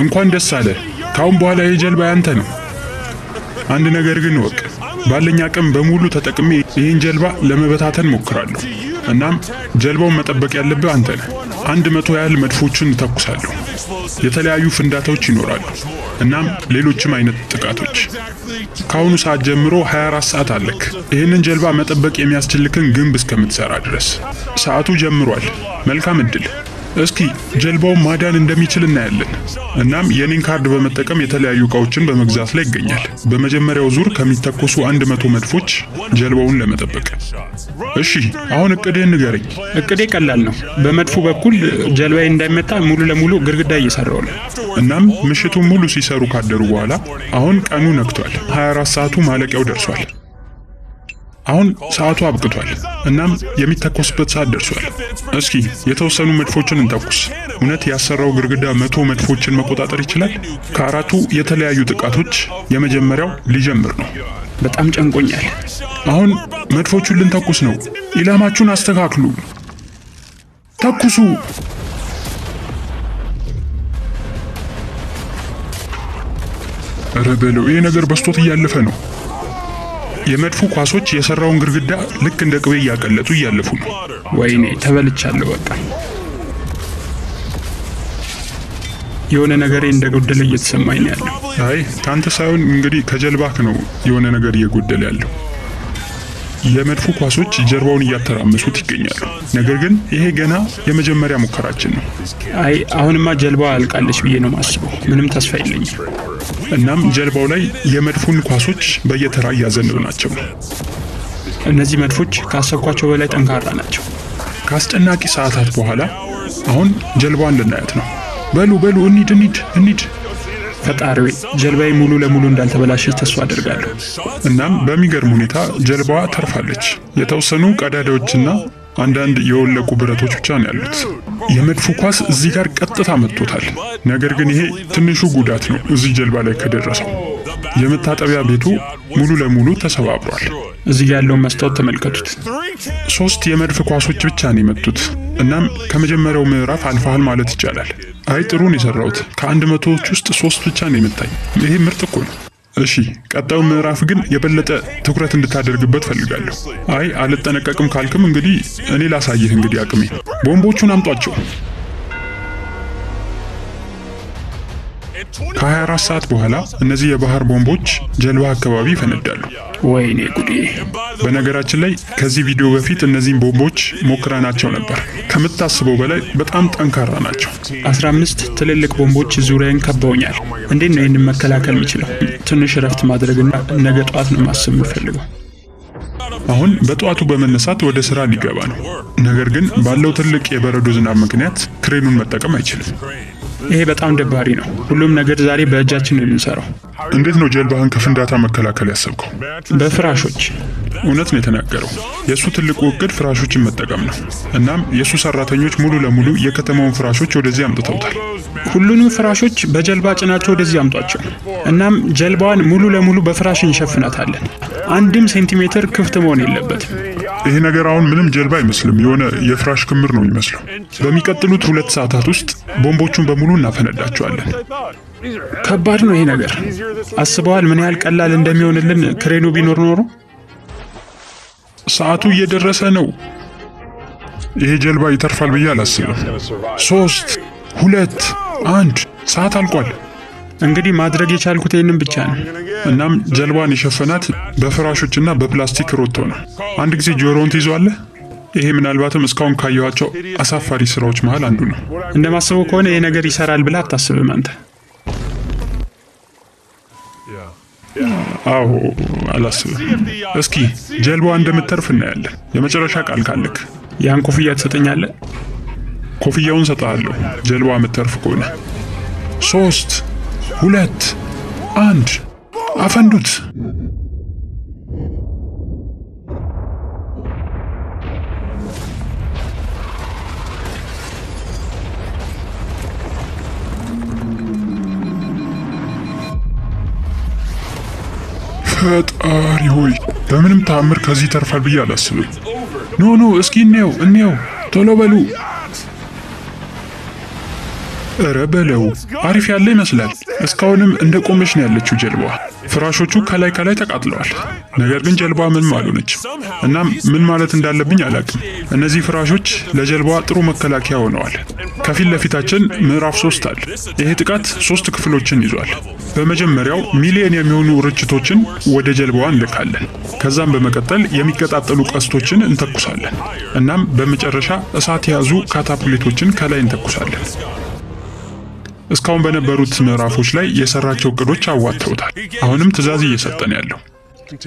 እንኳን ደስ አለ። ካሁን በኋላ የጀልባ ያንተ ነው። አንድ ነገር ግን ወቅ ባለኝ አቅም በሙሉ ተጠቅሜ ይህን ጀልባ ለመበታተን ሞክራለሁ። እናም ጀልባውን መጠበቅ ያለብህ አንተ ነህ። 100 ያህል መድፎችን እተኩሳለሁ። የተለያዩ ፍንዳታዎች ይኖራሉ። እናም ሌሎችም አይነት ጥቃቶች። ከአሁኑ ሰዓት ጀምሮ 24 ሰዓት አለክ ይህንን ጀልባ መጠበቅ የሚያስችልክን ግንብ እስከምትሰራ ድረስ። ሰዓቱ ጀምሯል። መልካም እድል። እስኪ ጀልባውን ማዳን እንደሚችል እናያለን። እናም የኔን ካርድ በመጠቀም የተለያዩ እቃዎችን በመግዛት ላይ ይገኛል። በመጀመሪያው ዙር ከሚተኮሱ 100 መድፎች ጀልባውን ለመጠበቅ። እሺ አሁን እቅድህን ንገረኝ። እቅዴ ቀላል ነው። በመድፉ በኩል ጀልባዬ እንዳይመታ ሙሉ ለሙሉ ግድግዳ እየሰራው ነው። እናም ምሽቱን ሙሉ ሲሰሩ ካደሩ በኋላ አሁን ቀኑ ነግቷል። 24 ሰዓቱ ማለቂያው ደርሷል። አሁን ሰዓቱ አብቅቷል። እናም የሚተኮስበት ሰዓት ደርሷል። እስኪ የተወሰኑ መድፎችን እንተኩስ። እውነት ያሰራው ግድግዳ 100 መድፎችን መቆጣጠር ይችላል? ከአራቱ የተለያዩ ጥቃቶች የመጀመሪያው ሊጀምር ነው። በጣም ጨንቆኛል። አሁን መድፎቹን ልንተኩስ ነው። ኢላማችሁን አስተካክሉ። ተኩሱ። ኧረ በለው፣ ይሄ ነገር በስቶት እያለፈ ነው። የመድፉ ኳሶች የሰራውን ግድግዳ ልክ እንደ ቅቤ እያቀለጡ እያለፉ ነው። ወይኔ ተበልቻለሁ። በቃ የሆነ ነገር እንደጎደለ እየተሰማኝ ነው ያለው። አይ ካንተ ሳይሆን እንግዲህ ከጀልባክ ነው የሆነ ነገር እየጎደለ ያለው። የመድፉ ኳሶች ጀርባውን እያተራመሱት ይገኛሉ። ነገር ግን ይሄ ገና የመጀመሪያ ሙከራችን ነው። አይ አሁንማ ጀልባዋ አልቃለች ብዬ ነው ማስበው። ምንም ተስፋ የለኝም። እናም ጀልባው ላይ የመድፉን ኳሶች በየተራ እያዘንብ ናቸው። እነዚህ መድፎች ካሰብኳቸው በላይ ጠንካራ ናቸው። ከአስጨናቂ ሰዓታት በኋላ አሁን ጀልባዋን ልናያት ነው። በሉ እንሂድ። ፈጣሪው ጀልባዬ ሙሉ ለሙሉ እንዳልተበላሸች ተስፋ አደርጋለሁ። እናም በሚገርም ሁኔታ ጀልባዋ ተርፋለች። የተወሰኑ ቀዳዳዎችና አንዳንድ የወለቁ ብረቶች ብቻ ነው ያሉት። የመድፉ ኳስ እዚህ ጋር ቀጥታ መጥቶታል። ነገር ግን ይሄ ትንሹ ጉዳት ነው እዚህ ጀልባ ላይ ከደረሰው። የመታጠቢያ ቤቱ ሙሉ ለሙሉ ተሰባብሯል። እዚህ ያለውን መስታወት ተመልከቱት። 3 የመድፍ ኳሶች ብቻ ነው የመቱት። እናም ከመጀመሪያው ምዕራፍ አልፈሃል ማለት ይቻላል። አይ ጥሩን የሰራሁት ከ100ዎች ውስጥ 3 ብቻ ነው የመታኝ። ይሄ ምርጥ እኮ ነው። እሺ ቀጣዩ ምዕራፍ ግን የበለጠ ትኩረት እንድታደርግበት ፈልጋለሁ። አይ አልጠነቀቅም ካልክም እንግዲህ እኔ ላሳይህ እንግዲህ አቅሜ። ቦምቦቹን አምጧቸው። ከ24 ሰዓት በኋላ እነዚህ የባህር ቦምቦች ጀልባ አካባቢ ይፈነዳሉ። ወይኔ ጉዴ! በነገራችን ላይ ከዚህ ቪዲዮ በፊት እነዚህን ቦምቦች ሞክረናቸው ነበር። ከምታስበው በላይ በጣም ጠንካራ ናቸው። 15 ትልልቅ ቦምቦች ዙሪያን ከበውኛል። እንዴት ነው ይህንን መከላከል የምችለው? ትንሽ እረፍት ማድረግና ነገ ጠዋት ነው ማሰብ የምፈልገው። አሁን በጠዋቱ በመነሳት ወደ ስራ ሊገባ ነው። ነገር ግን ባለው ትልቅ የበረዶ ዝናብ ምክንያት ክሬኑን መጠቀም አይችልም። ይሄ በጣም ደባሪ ነው። ሁሉም ነገር ዛሬ በእጃችን ነው የምንሰራው። እንዴት ነው ጀልባህን ከፍንዳታ መከላከል ያሰብከው? በፍራሾች። እውነት ነው የተናገረው። የሱ ትልቁ እቅድ ፍራሾችን መጠቀም ነው። እናም የሱ ሰራተኞች ሙሉ ለሙሉ የከተማውን ፍራሾች ወደዚህ አምጥተውታል። ሁሉንም ፍራሾች በጀልባ ጭናቸው ወደዚህ አምጧቸው። እናም ጀልባዋን ሙሉ ለሙሉ በፍራሽ እንሸፍናታለን። 1 ሴንቲሜትር ክፍት መሆን የለበትም። ይሄ ነገር አሁን ምንም ጀልባ አይመስልም። የሆነ የፍራሽ ክምር ነው የሚመስለው። በሚቀጥሉት 2 ሰዓታት ውስጥ ቦምቦቹን በሙሉ እናፈነዳቸዋለን። ከባድ ነው ይሄ ነገር። አስበዋል ምን ያህል ቀላል እንደሚሆንልን ክሬኑ ቢኖር ኖሮ። ሰዓቱ እየደረሰ ነው። ይሄ ጀልባ ይተርፋል ብዬ አላስብም። 3 2 1 ሰዓት አልቋል። እንግዲህ ማድረግ የቻልኩት ይህንን ብቻ ነው። እናም ጀልባን የሸፈናት በፍራሾችና በፕላስቲክ ሮቶ ነው። አንድ ጊዜ ጆሮውን ትይዟለህ። ይሄ ምናልባትም እስካሁን ካየኋቸው አሳፋሪ ስራዎች መሃል አንዱ ነው። እንደማስበው ከሆነ ይሄ ነገር ይሰራል ብለህ አታስብም አንተ? አዎ አላስብም። እስኪ ጀልባዋ እንደምትተርፍ እናያለን። የመጨረሻ ቃል ካለክ ያን ኮፍያ ትሰጠኛለህ? ኮፍያውን ሰጣለሁ ጀልባዋ የምትተርፍ ከሆነ። 3 2 1 አፈንዱት። ፈጣሪ ሆይ በምንም ተአምር ከዚህ ተርፋል ብዬ አላስብም። ኖ እስኪ እንየው ቶሎ በሉ። እረ በለው አሪፍ ያለ ይመስላል። እስካሁንም እንደ ቆመች ነው ያለችው ጀልባዋ። ፍራሾቹ ከላይ ተቃጥለዋል። ነገር ግን ጀልባዋ ምንም አልሆነችም። እናም ምን ማለት እንዳለብኝ አላውቅም። እነዚህ ፍራሾች ለጀልባዋ ጥሩ መከላከያ ሆነዋል። ከፊት ለፊታችን ምዕራፍ 3 አለ። ይሄ ጥቃት 3 ክፍሎችን ይዟል። በመጀመሪያው ሚሊዮን የሚሆኑ ርችቶችን ወደ ጀልባዋ እንልካለን። ከዛም በመቀጠል የሚቀጣጠሉ ቀስቶችን እንተኩሳለን። እናም በመጨረሻ እሳት የያዙ ካታፑሌቶችን ከላይ እንተኩሳለን። እስካሁን በነበሩት ምዕራፎች ላይ የሰራቸው እቅዶች አዋጥተውታል። አሁንም ትዕዛዝ እየሰጠን ያለው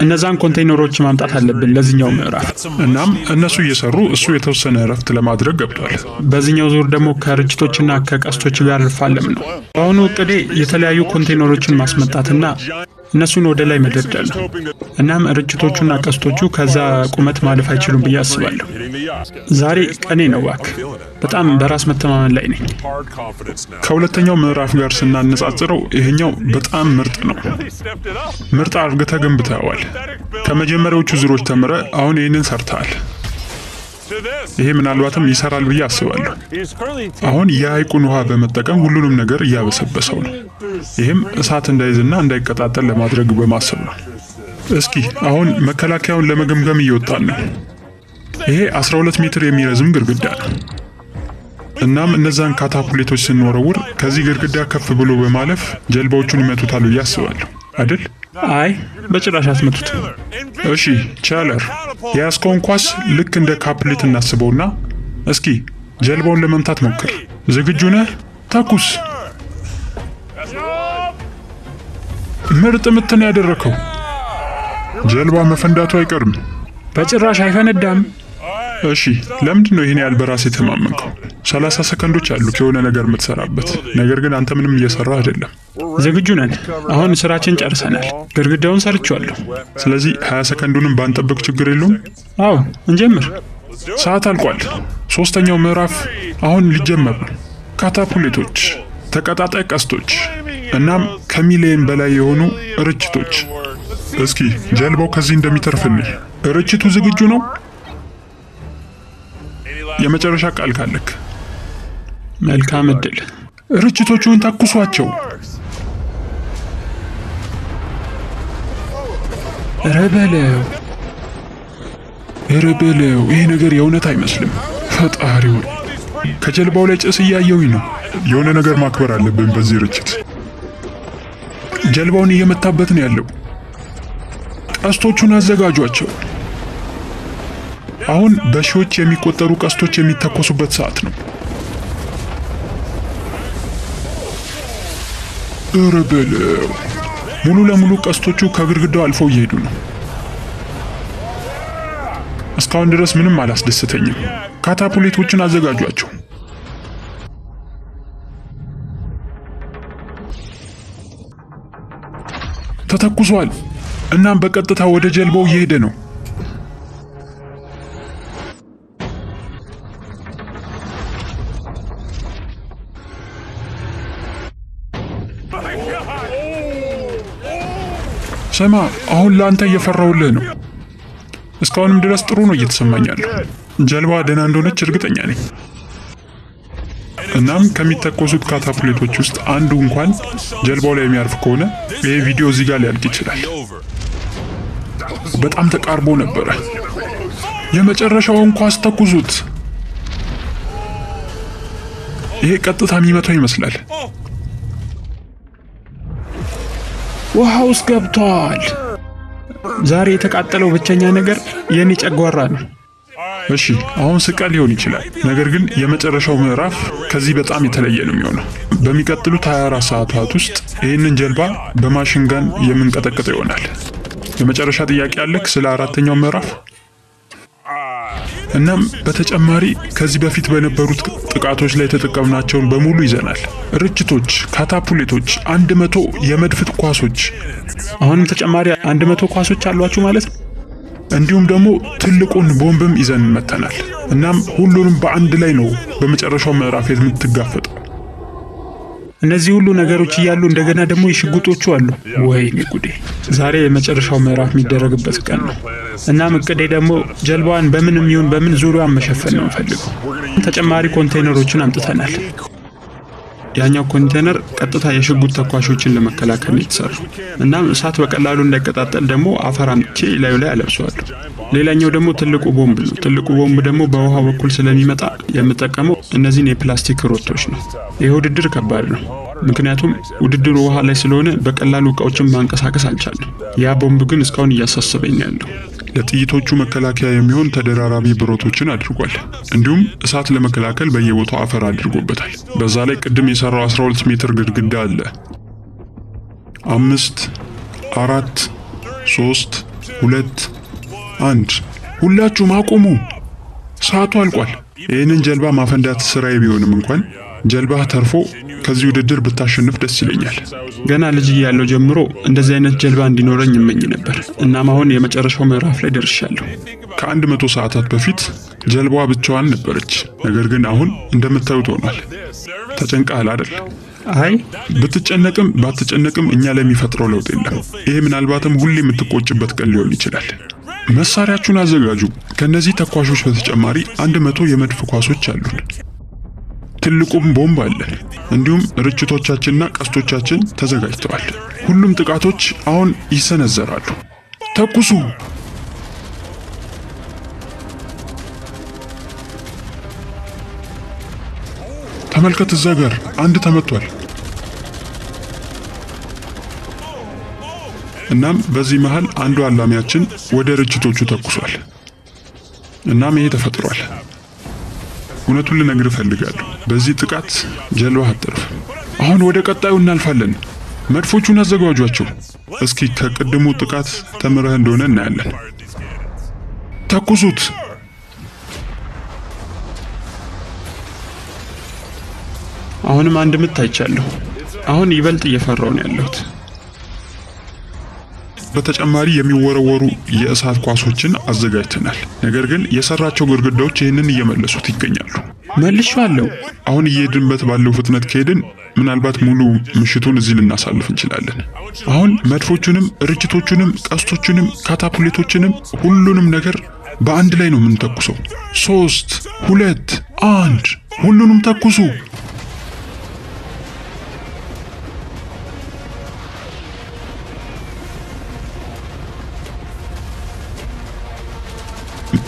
እነዛን ኮንቴይነሮች ማምጣት አለብን ለዚህኛው ምዕራፍ። እናም እነሱ እየሰሩ እሱ የተወሰነ እረፍት ለማድረግ ገብቷል። በዚህኛው ዙር ደግሞ ከርችቶችና ከቀስቶች ጋር ልፋለም ነው። በአሁኑ እቅዴ የተለያዩ ኮንቴይነሮችን ማስመጣትና እነሱን ወደ ላይ መደርደር ነው። እናም ርችቶቹና ቀስቶቹ ከዛ ቁመት ማለፍ አይችሉም ብዬ አስባለሁ። ዛሬ ቀኔ ነው እባክህ። በጣም በራስ መተማመን ላይ ነኝ። ከሁለተኛው ምዕራፍ ጋር ስናነጻጽረው ይሄኛው በጣም ምርጥ ነው። ምርጥ አርግተህ ገንብተዋል። ከመጀመሪያዎቹ ዙሮች ተምረ አሁን ይህንን ሰርተሃል። ይሄ ምናልባትም ይሰራል ብዬ አስባለሁ። አሁን የሐይቁን ውሃ በመጠቀም ሁሉንም ነገር እያበሰበሰው ነው። ይህም እሳት እንዳይዝና እንዳይቀጣጠል ለማድረግ በማሰብ ነው። እስኪ አሁን መከላከያውን ለመገምገም እየወጣን ነው። ይሄ 12 ሜትር የሚረዝም ግድግዳ ነው። እናም እነዛን ካታፑሌቶች ስንወረውር ከዚህ ግድግዳ ከፍ ብሎ በማለፍ ጀልባዎቹን ይመቱታል ብዬ አስባለሁ አይደል? አይ በጭራሽ አትመቱት። እሺ ቻለር፣ የያዝከውን ኳስ ልክ እንደ ካፕሌት እናስበውና እስኪ ጀልባውን ለመምታት ሞክር። ዝግጁ ነህ? ተኩስ። ምርጥ ምት ነው ያደረከው። ጀልባ መፈንዳቱ አይቀርም። በጭራሽ አይፈነዳም። እሺ ለምንድን ነው ይሄን ያህል በራስ የተማመንከው? 30 ሰከንዶች አሉ የሆነ ነገር የምትሰራበት። ነገር ግን አንተ ምንም እየሰራ አይደለም። ዝግጁ ነን። አሁን ስራችን ጨርሰናል። ግድግዳውን ሰርቼዋለሁ። ስለዚህ 20 ሰከንዱንም ባንጠብቅ ችግር የለውም? አዎ እንጀምር። ሰዓት አልቋል። 3ኛው ምዕራፍ አሁን ሊጀመር ነው። ካታፑሌቶች፣ ተቀጣጣይ ቀስቶች እናም ከሚሊየን በላይ የሆኑ ርችቶች። እስኪ ጀልባው ከዚህ እንደሚተርፍልኝ። ርችቱ ዝግጁ ነው? የመጨረሻ ቃል ካለክ። መልካም እድል። ርችቶቹን ተኩሷቸው። ኧረ በለው ይሄ ነገር የእውነት አይመስልም። ፈጣሪው ከጀልባው ላይ ጭስ እያየሁኝ ነው። የሆነ ነገር ማክበር አለብን በዚህ ርችት። ጀልባውን እየመታበት ነው ያለው። ቀስቶቹን አዘጋጇቸው። አሁን በሺዎች የሚቆጠሩ ቀስቶች የሚተኮሱበት ሰዓት ነው። ኧረ በለው ሙሉ ለሙሉ ቀስቶቹ ከግድግዳው አልፈው እየሄዱ ነው። እስካሁን ድረስ ምንም አላስደስተኝም። ካታፑሌቶችን አዘጋጇቸው። ተተኩሷል። እናም በቀጥታ ወደ ጀልባው እየሄደ ነው። ስማ፣ አሁን ለአንተ እየፈራውልህ ነው። እስካሁንም ድረስ ጥሩ ነው እየተሰማኛለሁ። ጀልባዋ ደህና እንደሆነች እርግጠኛ ነኝ። እናም ከሚተኮሱት ካታፑሌቶች ውስጥ አንዱ እንኳን ጀልባው ላይ የሚያርፍ ከሆነ ይሄ ቪዲዮ እዚህ ጋር ሊያልቅ ይችላል። በጣም ተቃርቦ ነበረ። የመጨረሻውን ኳስ ተኩሱት። ይሄ ቀጥታ የሚመታው ይመስላል። ውሃ ውስጥ ገብቷል። ዛሬ የተቃጠለው ብቸኛ ነገር የኔ ጨጓራ ነው። እሺ አሁን ስቃይ ሊሆን ይችላል። ነገር ግን የመጨረሻው ምዕራፍ ከዚህ በጣም የተለየ ነው የሚሆነው። በሚቀጥሉት 24 ሰዓታት ውስጥ ይህንን ጀልባ በማሽን ጋን የምንቀጠቅጠው ይሆናል። የመጨረሻ ጥያቄ አለክ ስለ 4ኛው ምዕራፍ? እናም በተጨማሪ ከዚህ በፊት በነበሩት ጥቃቶች ላይ የተጠቀምናቸውን በሙሉ ይዘናል። ርችቶች፣ ካታፑሌቶች፣ 100 የመድፍ ኳሶች። አሁንም ተጨማሪ 100 ኳሶች አሏችሁ ማለት ነው? እንዲሁም ደግሞ ትልቁን ቦምብም ይዘን መተናል። እናም ሁሉንም በአንድ ላይ ነው በመጨረሻው ምዕራፍ የምትጋፈጠው። እነዚህ ሁሉ ነገሮች እያሉ እንደገና ደግሞ የሽጉጦቹ አሉ። ወይኔ ጉዴ! ዛሬ የመጨረሻው ምዕራፍ የሚደረግበት ቀን ነው። እናም እቅዴ ደግሞ ጀልባዋን በምንም ይሁን በምን ዙሪያዋን መሸፈን ነው ፈልገው። ተጨማሪ ኮንቴይነሮችን አምጥተናል። ያኛው ኮንቴነር ቀጥታ የሽጉጥ ተኳሾችን ለመከላከል ነው የተሰራው። እናም እሳት በቀላሉ እንዳይቀጣጠል ደግሞ አፈር አምጥቼ ላዩ ላይ አለብሰዋለሁ። ሌላኛው ደግሞ ትልቁ ቦምብ ነው። ትልቁ ቦምብ ደግሞ በውሃ በኩል ስለሚመጣ የምጠቀመው እነዚህን የፕላስቲክ ሮቶች ነው። ይህ ውድድር ከባድ ነው፣ ምክንያቱም ውድድሩ ውሃ ላይ ስለሆነ በቀላሉ እቃዎችን ማንቀሳቀስ አልቻለም። ያ ቦምብ ግን እስካሁን እያሳሰበኝ ያለው። ለጥይቶቹ መከላከያ የሚሆን ተደራራቢ ብረቶችን አድርጓል። እንዲሁም እሳት ለመከላከል በየቦታው አፈር አድርጎበታል። በዛ ላይ ቅድም የሰራው 12 ሜትር ግድግዳ አለ። 5 4 3 2 1 ሁላችሁም አቁሙ፣ ሰዓቱ አልቋል። ይህንን ጀልባ ማፈንዳት ስራዬ ቢሆንም እንኳን ጀልባህ ተርፎ ከዚህ ውድድር ብታሸንፍ ደስ ይለኛል። ገና ልጅ እያለሁ ጀምሮ እንደዚህ አይነት ጀልባ እንዲኖረኝ እመኝ ነበር። እናም አሁን የመጨረሻው ምዕራፍ ላይ ደርሻለሁ። ከ100 ሰዓታት በፊት ጀልባዋ ብቻዋን ነበረች። ነገር ግን አሁን እንደምታዩት ሆኗል። ተጨንቀሃል አይደል? አይ ብትጨነቅም ባትጨነቅም እኛ ለሚፈጥረው ለውጥ የለም። ይሄ ምናልባትም ሁሌ የምትቆጭበት ቀን ሊሆን ይችላል። መሳሪያችሁን አዘጋጁ። ከነዚህ ተኳሾች በተጨማሪ 100 የመድፍ ኳሶች አሉን። ትልቁም ቦምብ አለ። እንዲሁም ርችቶቻችንና ቀስቶቻችን ተዘጋጅተዋል። ሁሉም ጥቃቶች አሁን ይሰነዘራሉ። ተኩሱ! ተመልከት፣ እዛ ጋር አንድ ተመቷል። እናም በዚህ መሃል አንዱ አላሚያችን ወደ ርችቶቹ ተኩሷል። እናም ይሄ ተፈጥሯል። እውነቱን ልነግርህ እፈልጋለሁ፣ በዚህ ጥቃት ጀልባህ አትተርፍም። አሁን ወደ ቀጣዩ እናልፋለን። መድፎቹን አዘጋጇቸው። እስኪ ከቅድሙ ጥቃት ተምረህ እንደሆነ እናያለን። ተኩሱት! አሁንም አንድ ምት አይቻለሁ። አሁን ይበልጥ እየፈራሁ ነው ያለሁት። በተጨማሪ የሚወረወሩ የእሳት ኳሶችን አዘጋጅተናል። ነገር ግን የሰራቸው ግድግዳዎች ይህንን እየመለሱት ይገኛሉ። መልሼዋለሁ። አሁን እየሄድንበት ባለው ፍጥነት ከሄድን ምናልባት ሙሉ ምሽቱን እዚህ ልናሳልፍ እንችላለን። አሁን መድፎቹንም፣ ርችቶቹንም፣ ቀስቶቹንም፣ ካታፑሌቶችንም ሁሉንም ነገር በአንድ ላይ ነው የምንተኩሰው። 3 2 1 ሁሉንም ተኩሱ!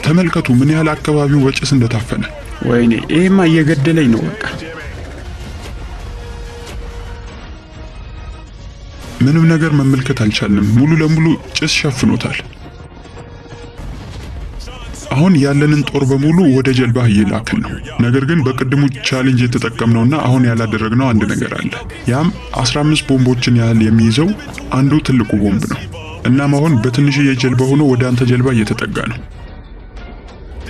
ተመልከቱ ምን ያህል አካባቢው በጭስ እንደታፈነ። ወይኔ ይሄማ እየገደለኝ ነው። በቃ ምንም ነገር መመልከት አልቻልንም። ሙሉ ለሙሉ ጭስ ሸፍኖታል። አሁን ያለንን ጦር በሙሉ ወደ ጀልባህ እየላክን ነው። ነገር ግን በቅድሙ ቻሌንጅ የተጠቀምነውና አሁን ያላደረግነው አንድ ነገር አለ። ያም 15 ቦምቦችን ያህል የሚይዘው አንዱ ትልቁ ቦምብ ነው። እናም አሁን በትንሽዬ ጀልባ ሆኖ ወደ አንተ ጀልባ እየተጠጋ ነው።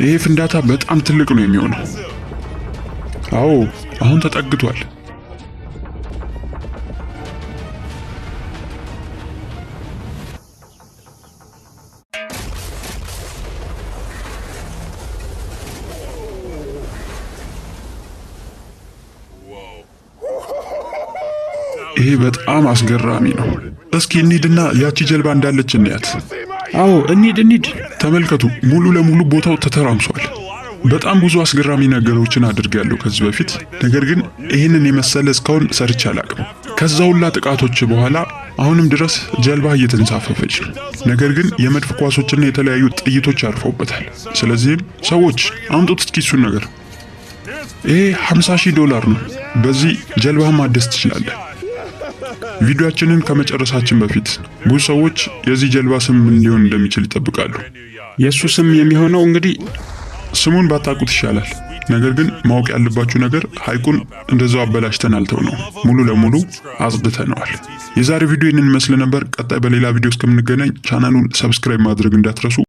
ይሄ ፍንዳታ በጣም ትልቅ ነው የሚሆነው። አዎ አሁን ተጠግቷል። ይሄ በጣም አስገራሚ ነው። እስኪ እንሂድና ያቺ ጀልባ እንዳለች እንያት። አዎ እንሂድ። ተመልከቱ፣ ሙሉ ለሙሉ ቦታው ተተራምሷል። በጣም ብዙ አስገራሚ ነገሮችን አድርጌያለሁ ከዚህ በፊት። ነገር ግን ይህንን የመሰለ እስካሁን ሰርቼ አላቅም። ከዛ ሁላ ጥቃቶች በኋላ አሁንም ድረስ ጀልባ እየተንሳፈፈች ነው። ነገር ግን የመድፍ ኳሶችና የተለያዩ ጥይቶች አርፈውበታል። ስለዚህም ሰዎች አምጡት እስኪ እሱን ነገር። ይሄ $50,000 ነው። በዚህ ጀልባ ማደስ ትችላለህ። ቪዲዮአችንን ከመጨረሳችን በፊት ብዙ ሰዎች የዚህ ጀልባ ስም ምን ሊሆን እንደሚችል ይጠብቃሉ። የሱ ስም የሚሆነው እንግዲህ ስሙን ባታውቁት ይሻላል። ነገር ግን ማወቅ ያለባችሁ ነገር ሐይቁን እንደዛው አበላሽተን አልተው ነው፣ ሙሉ ለሙሉ አጽድተነዋል። የዛሬ ቪዲዮ ይህንን መስል ነበር። ቀጣይ በሌላ ቪዲዮ እስከምንገናኝ ቻናሉን ሰብስክራይብ ማድረግ እንዳትረሱ።